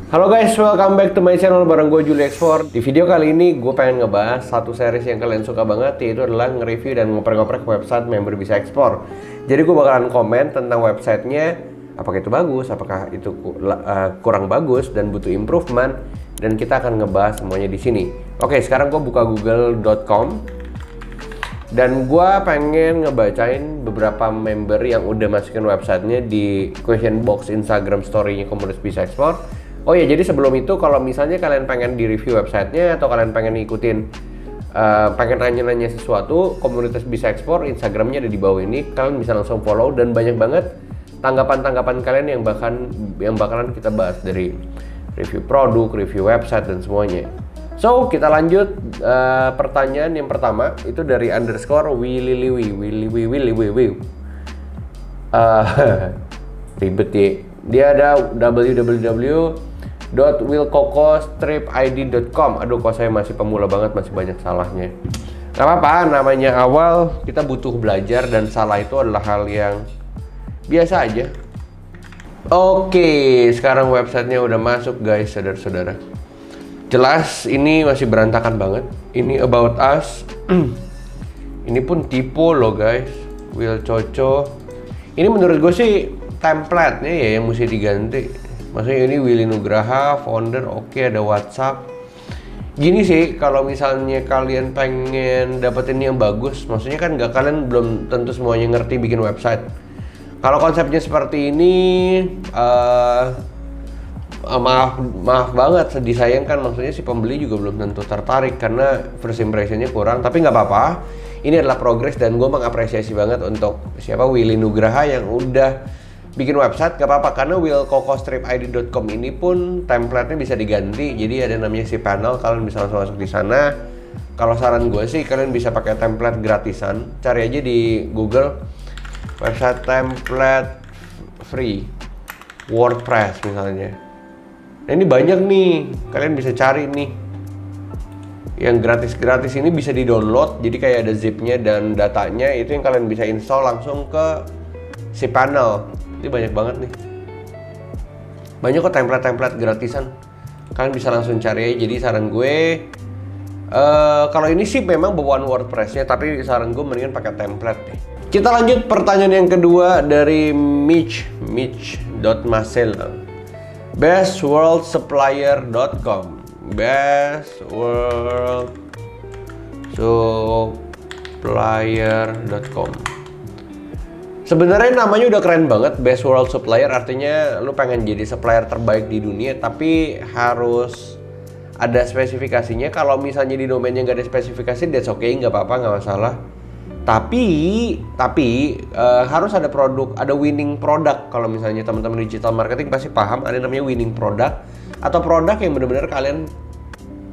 Halo guys, welcome back to my channel bareng gue Juli Export. Di video kali ini gue pengen ngebahas satu series yang kalian suka banget, yaitu adalah nge-review dan ngoprek-ngoprek website member bisa ekspor. Jadi gue bakalan komen tentang websitenya, apakah itu bagus, apakah itu kurang bagus dan butuh improvement, dan kita akan ngebahas semuanya di sini. Oke, sekarang gue buka google.com dan gue pengen ngebacain beberapa member yang udah masukin websitenya di question box Instagram story-nya Komunitas Bisa Ekspor. Oh ya, jadi sebelum itu kalau misalnya kalian pengen di review websitenya atau kalian pengen ngikutin, pengen nanya-nanya sesuatu, Komunitas Bisa Ekspor Instagramnya ada di bawah ini, kalian bisa langsung follow dan banyak banget tanggapan-tanggapan kalian yang bakalan kita bahas dari review produk, review website dan semuanya. So kita lanjut, pertanyaan yang pertama itu dari underscore Wililiwi. Ribet ya. Dia ada www.willcoco-id.com. Aduh, kok saya masih pemula banget, masih banyak salahnya. Gak apa-apa, namanya awal, kita butuh belajar dan salah itu adalah hal yang biasa aja. Oke, sekarang websitenya udah masuk guys, saudara-saudara. Jelas ini masih berantakan banget. Ini about us. Ini pun typo loh guys. Will Coco. Ini menurut gue sih template-nya ya yang mesti diganti. Maksudnya ini Willy Nugraha, founder, oke, ada WhatsApp. Gini sih, kalau misalnya kalian pengen dapetin yang bagus, maksudnya kan kalian belum tentu semuanya ngerti bikin website. Kalau konsepnya seperti ini, maaf banget, disayangkan, maksudnya si pembeli juga belum tentu tertarik karena first impressionnya kurang. Tapi nggak apa-apa, ini adalah progres dan gue mengapresiasi banget untuk siapa Willy Nugraha yang udah bikin website. Gak apa-apa karena willcoco-id.com ini pun template-nya bisa diganti. Jadi ada namanya si panel, kalian bisa langsung masuk di sana. Kalau saran gue sih kalian bisa pakai template gratisan. Cari aja di Google website template free WordPress misalnya. Nah ini banyak nih, kalian bisa cari nih. Yang gratis-gratis ini bisa di-download. Jadi kayak ada zipnya dan datanya itu yang kalian bisa install langsung ke si panel. Ini banyak banget nih. Banyak kok template-template gratisan. Kalian bisa langsung cari aja. Jadi saran gue, kalau ini sih memang bawaan WordPress-nya, tapi saran gue mendingan pakai template deh. Kita lanjut pertanyaan yang kedua dari Mitch.Marcel. bestworldsupplier.com. bestworldsupplier.com. Sebenarnya namanya udah keren banget, Best World Supplier, artinya lu pengen jadi supplier terbaik di dunia, tapi harus ada spesifikasinya. Kalau misalnya di domainnya nggak ada spesifikasi, that's okay, nggak apa-apa, nggak masalah. Tapi harus ada produk, ada winning product. Kalau misalnya teman-teman digital marketing pasti paham, ada namanya winning product atau produk yang benar-benar kalian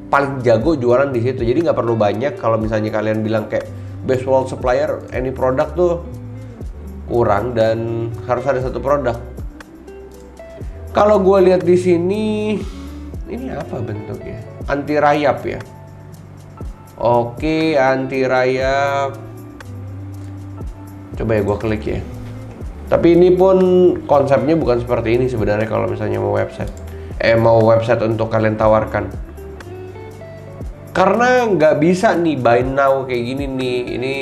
paling jago jualan di situ. Jadi nggak perlu banyak. Kalau misalnya kalian bilang kayak Best World Supplier, any product tuh kurang dan harus ada satu produk. Kalau gue lihat di sini, ini apa bentuknya? Anti rayap ya. Oke, anti rayap. Coba ya gue klik ya. Tapi ini pun konsepnya bukan seperti ini sebenarnya kalau misalnya mau website untuk kalian tawarkan. Karena nggak bisa nih buy now kayak gini nih. Ini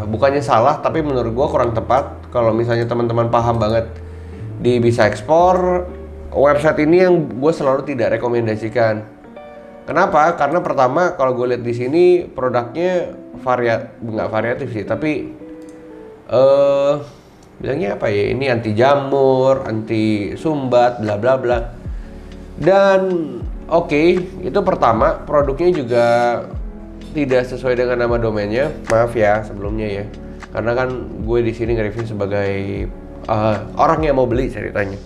bukannya salah, tapi menurut gue kurang tepat. Kalau misalnya teman-teman paham banget di Bisa Ekspor, website ini yang gue selalu tidak rekomendasikan. Kenapa? Karena pertama, kalau gue lihat di sini produknya nggak variatif sih, tapi bilangnya apa ya? Ini anti jamur, anti sumbat, bla bla bla. Dan oke, itu pertama, produknya juga tidak sesuai dengan nama domainnya. Maaf ya sebelumnya ya, karena kan gue di sini nge-review sebagai orang yang mau beli ceritanya.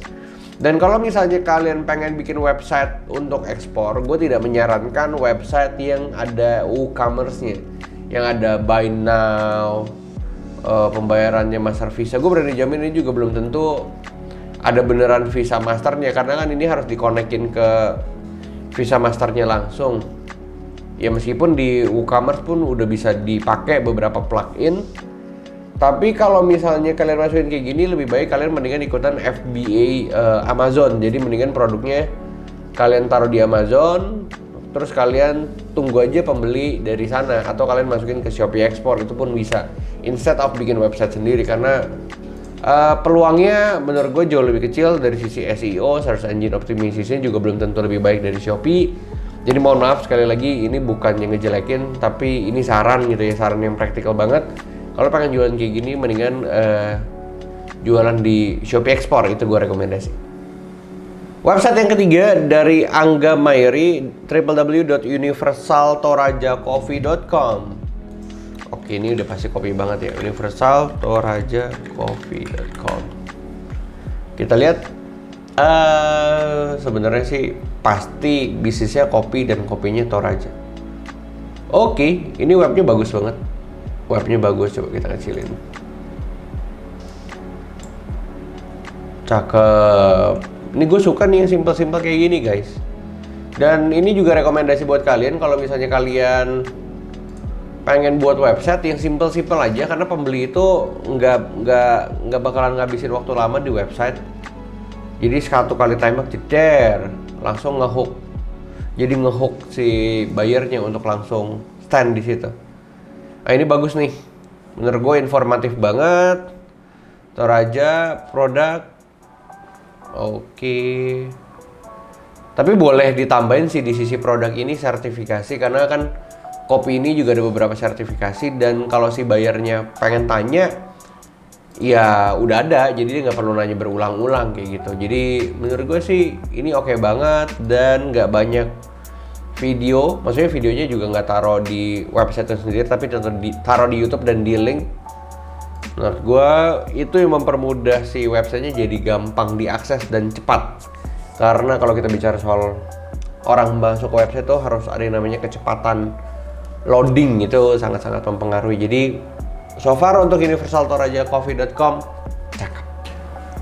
Dan kalau misalnya kalian pengen bikin website untuk ekspor, gue tidak menyarankan website yang ada e-commerce-nya, yang ada buy now, pembayarannya master visa. Gue berani jamin ini juga belum tentu ada beneran visa masternya, karena kan ini harus dikonekin ke visa masternya langsung. Ya meskipun di WooCommerce pun udah bisa dipakai beberapa plugin, Tapi kalau misalnya kalian masukin kayak gini, lebih baik kalian mendingan ikutan FBA Amazon. Jadi mendingan produknya kalian taruh di Amazon, terus kalian tunggu aja pembeli dari sana, atau kalian masukin ke Shopee Export, itu pun bisa instead of bikin website sendiri. Karena peluangnya menurut gue jauh lebih kecil. Dari sisi SEO, search engine optimization juga belum tentu lebih baik dari Shopee. Jadi mohon maaf sekali lagi, ini bukan yang ngejelekin, tapi ini saran gitu ya, saran yang praktikal banget. Kalau pengen jualan kayak gini, mendingan jualan di Shopee Export, itu gue rekomendasi. Website yang ketiga dari Angga Mayri, www.universaltorajacoffee.com. Oke, ini udah pasti kopi banget ya, universaltorajacoffee.com. Kita lihat, sebenarnya sih pasti bisnisnya kopi dan kopinya Toraja. Oke, ini webnya bagus banget. Webnya bagus, coba kita kecilin. Cakep. Ini gue suka nih yang simple-simple kayak gini guys. Dan ini juga rekomendasi buat kalian kalau misalnya kalian pengen buat website yang simple-simple aja, karena pembeli itu nggak bakalan ngabisin waktu lama di website. Jadi satu kali timer jeder, langsung ngehook. Jadi ngehook si buyernya untuk langsung stand di situ. Nah ini bagus nih, menurut gue informatif banget. Toraja produk. Oke. Tapi boleh ditambahin sih di sisi produk ini sertifikasi, karena kan kopi ini juga ada beberapa sertifikasi, dan kalau si bayarnya pengen tanya, ya udah ada, jadi dia nggak perlu nanya berulang-ulang kayak gitu. Jadi menurut gue sih ini oke banget, dan nggak banyak video, maksudnya videonya juga nggak taruh di website sendiri, tapi taruh di YouTube dan di link. Menurut gue itu yang mempermudah si websitenya jadi gampang diakses dan cepat. Karena kalau kita bicara soal orang masuk ke website tuh harus ada yang namanya kecepatan loading, itu sangat-sangat mempengaruhi. Jadi so far untuk universaltorajacoffee.com cakep.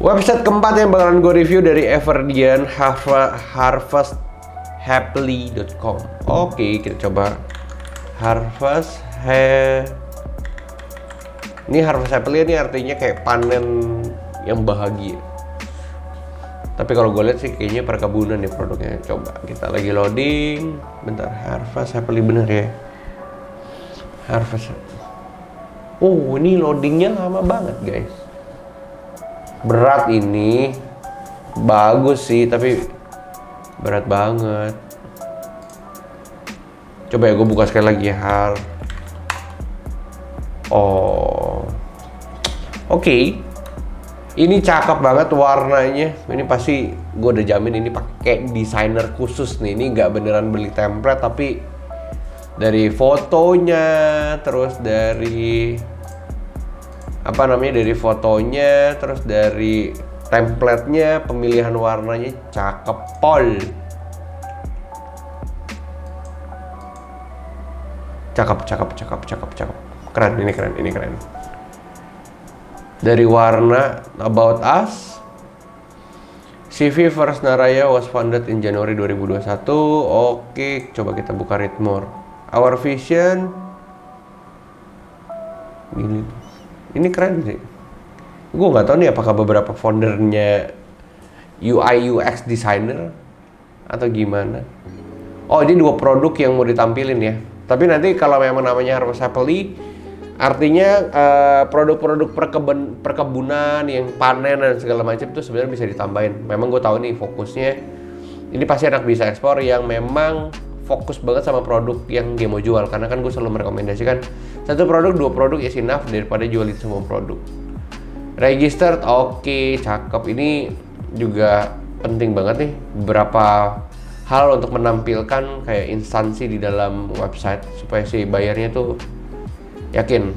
Website keempat yang bakalan gue review dari Everdian, harvesthappily.com. Oke, kita coba Ini Harvest Happily ini artinya kayak panen yang bahagia. Tapi kalau gue lihat sih kayaknya perkebunan nih produknya. Coba kita lagi loading. Bentar, Harvest Happily bener ya. Harvest. Oh, ini loadingnya lama banget guys. Berat ini. Bagus sih, tapi berat banget. Coba ya gue buka sekali lagi ya. Oke. Ini cakep banget warnanya. Ini pasti gue udah jamin ini pakai desainer khusus nih. Ini nggak beneran beli template, tapi dari fotonya, terus dari dari fotonya, terus dari template-nya, pemilihan warnanya cakep pol. Cakep. Keren, ini keren. Dari warna About Us, CV First Naraya was founded in January 2021. Oke, coba kita buka read more. Our vision. Ini keren sih. Gue nggak tahu nih apakah beberapa foundernya UI UX designer atau gimana. Oh, ini 2 produk yang mau ditampilin ya. Tapi nanti kalau memang namanya Harvest Happily, artinya produk-produk perkebunan yang panen dan segala macam itu sebenarnya bisa ditambahin. Memang gue tahu nih fokusnya ini pasti anak bisa ekspor yang memang fokus banget sama produk yang dia mau jual. Karena kan gue selalu merekomendasikan 1 produk, 2 produk is enough daripada jualin semua produk. Registered, oke, cakep. Ini juga penting banget nih, beberapa hal untuk menampilkan kayak instansi di dalam website supaya si bayarnya tuh yakin.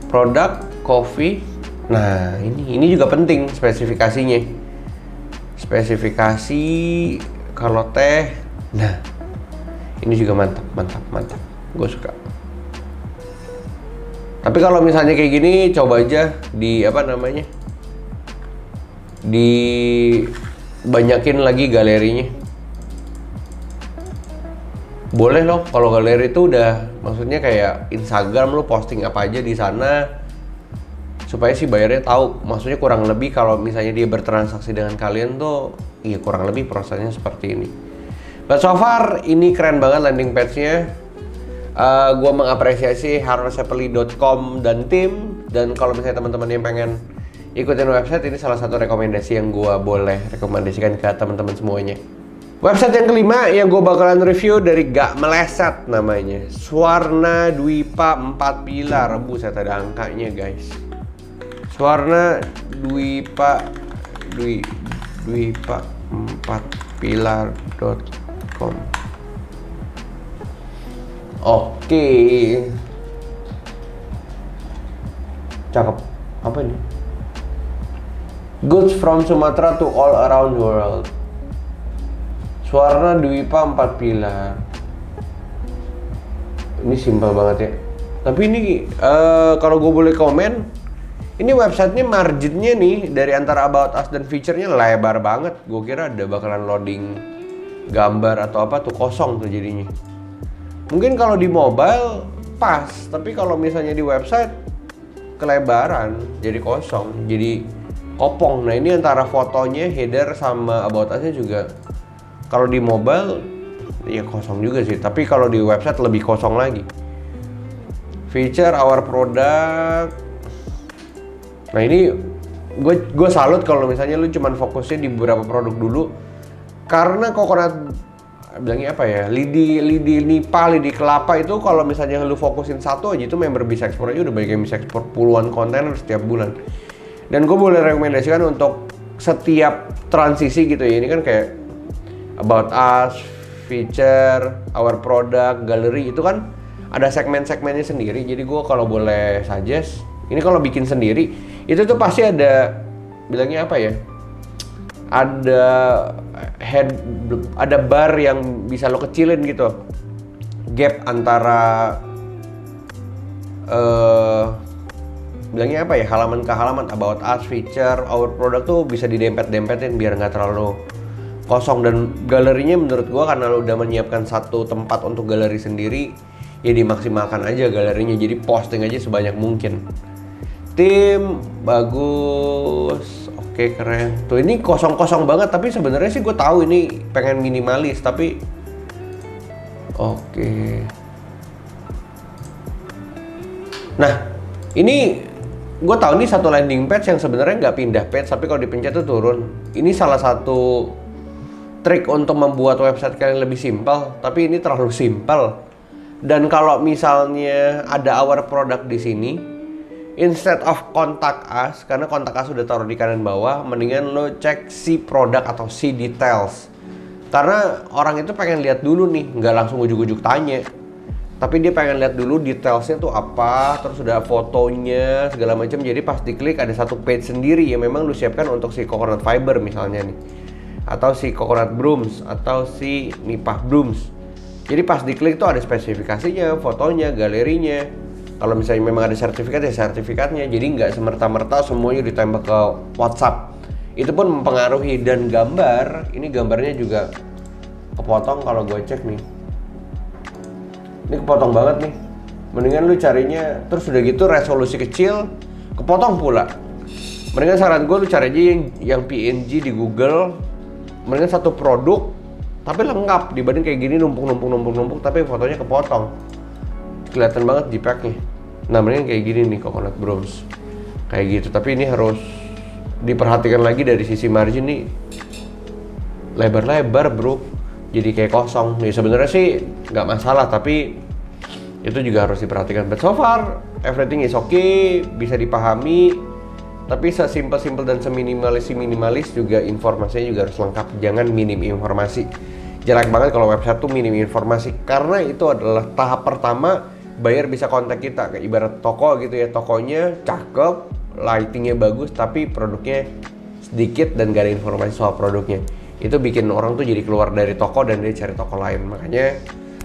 Produk coffee. Nah, ini juga penting spesifikasinya. Spesifikasi kalau teh. Nah, ini juga mantap. Gue suka. Tapi kalau misalnya kayak gini, coba aja dibanyakin lagi galerinya. Boleh loh, kalau galeri itu udah, maksudnya kayak Instagram lo posting apa aja di sana supaya si bayarnya tahu. Maksudnya kurang lebih kalau misalnya dia bertransaksi dengan kalian tuh iya kurang lebih prosesnya seperti ini. But so far ini keren banget landing page-nya. Gue mengapresiasi harvesthappily.com dan tim. Dan kalau misalnya teman-teman yang pengen ikutin website, ini salah satu rekomendasi yang gue boleh rekomendasikan ke teman-teman semuanya. Website yang kelima yang gue bakalan review dari Gak Meleset namanya, Swarna Dwipa 4 Pilar. Buset, ada angkanya guys. Swarna Dwipa 4pilar.com. Oke. Cakep. Apa ini? Goods from Sumatra to all around the world. Swarna Dwipa 4 Pilar. Ini simpel banget ya. Tapi ini kalau gue boleh komen, ini websitenya marginnya nih dari antara about us dan feature-nya lebar banget. Gue kira ada bakalan loading gambar atau apa tuh, kosong tuh jadinya. Mungkin kalau di mobile pas, tapi kalau misalnya di website kelebaran, jadi kosong, jadi kopong. Nah ini antara fotonya, header sama about us-nya juga kalau di mobile ya kosong juga sih, tapi kalau di website lebih kosong lagi. Feature our product. Nah ini gue salut kalau misalnya lu cuman fokusnya di beberapa produk dulu, karena coconut bilangnya apa ya, lidi nipah, lidi kelapa itu kalau misalnya lu fokusin satu aja itu member bisa ekspor aja udah banyak yang bisa ekspor puluhan kontainer setiap bulan. Dan gue boleh rekomendasikan untuk setiap transisi gitu ya, ini kan kayak about us, feature, our product, gallery itu kan ada segmen-segmennya sendiri. Jadi gue kalau boleh suggest, ini kalau bikin sendiri itu tuh pasti ada bilangnya apa ya, ada bar yang bisa lo kecilin gitu, gap antara bilangnya apa ya, halaman ke halaman, about us, feature, our product tuh bisa didempet-dempetin biar nggak terlalu kosong. Dan galerinya menurut gua karena lo udah menyiapkan satu tempat untuk galeri sendiri, ya dimaksimalkan aja galerinya, jadi posting aja sebanyak mungkin. Tim bagus, oke keren. Tuh ini kosong-kosong banget, tapi sebenarnya sih gue tahu ini pengen minimalis, tapi oke. Nah ini gue tahu nih satu landing page yang sebenarnya nggak pindah page, tapi kalau dipencet tuh turun. Ini salah satu trik untuk membuat website kalian lebih simpel, tapi ini terlalu simpel. Dan kalau misalnya ada our product di sini, instead of contact us, karena contact us sudah taruh di kanan bawah, mendingan lo cek si produk atau si details. Karena orang itu pengen lihat dulu nih, nggak langsung ujuk-ujuk tanya. Tapi dia pengen lihat dulu detailsnya tuh apa, terus udah fotonya, segala macam. Jadi pas diklik ada satu page sendiri yang memang lo siapkan untuk si coconut fiber misalnya nih. Atau si coconut brooms, atau si nipah brooms. Jadi pas diklik tuh ada spesifikasinya, fotonya, galerinya. Kalau misalnya memang ada sertifikat ya sertifikatnya, jadi nggak semerta-merta semuanya ditembak ke WhatsApp. Itu pun mempengaruhi. Dan gambar, ini gambarnya juga kepotong kalau gue cek nih. Ini kepotong banget nih. Mendingan lu carinya, terus udah gitu resolusi kecil, kepotong pula. Mendingan saran gue lu cari aja yang PNG di Google. Mendingan satu produk, tapi lengkap dibanding kayak gini numpuk tapi fotonya kepotong. Kelihatan banget JPEG-nya. Nah, mendingan kayak gini nih coconut brooms. Kayak gitu, tapi ini harus diperhatikan lagi dari sisi margin nih. Lebar-lebar, bro. Jadi kayak kosong. Ya sebenarnya sih nggak masalah, tapi itu juga harus diperhatikan. But so far, everything is okay, bisa dipahami. Tapi sesimpel-simpel dan seminimalis juga informasinya juga harus lengkap. Jangan minim informasi. Jelek banget kalau website tuh minim informasi, karena itu adalah tahap pertama buyer bisa kontak kita. Kayak ibarat toko gitu ya, tokonya cakep, lightingnya bagus, tapi produknya sedikit dan gak ada informasi soal produknya. Itu bikin orang tuh jadi keluar dari toko dan dia cari toko lain. Makanya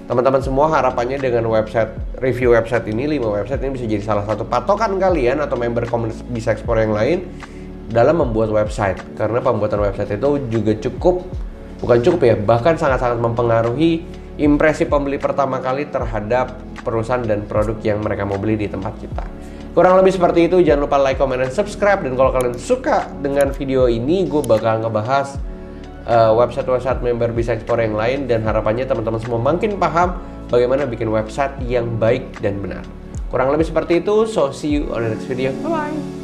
teman-teman semua harapannya dengan website, review website ini, 5 website ini bisa jadi salah satu patokan kalian atau member komunitas bisa ekspor yang lain dalam membuat website. Karena pembuatan website itu juga bukan cukup ya, bahkan sangat-sangat mempengaruhi impresi pembeli pertama kali terhadap perusahaan dan produk yang mereka mau beli di tempat kita. Kurang lebih seperti itu. Jangan lupa like, comment, dan subscribe. Dan kalau kalian suka dengan video ini, gue bakal ngebahas website-website member Bisa Explore yang lain, dan harapannya teman-teman semua makin paham bagaimana bikin website yang baik dan benar. Kurang lebih seperti itu, so see you on the next video. Bye-bye!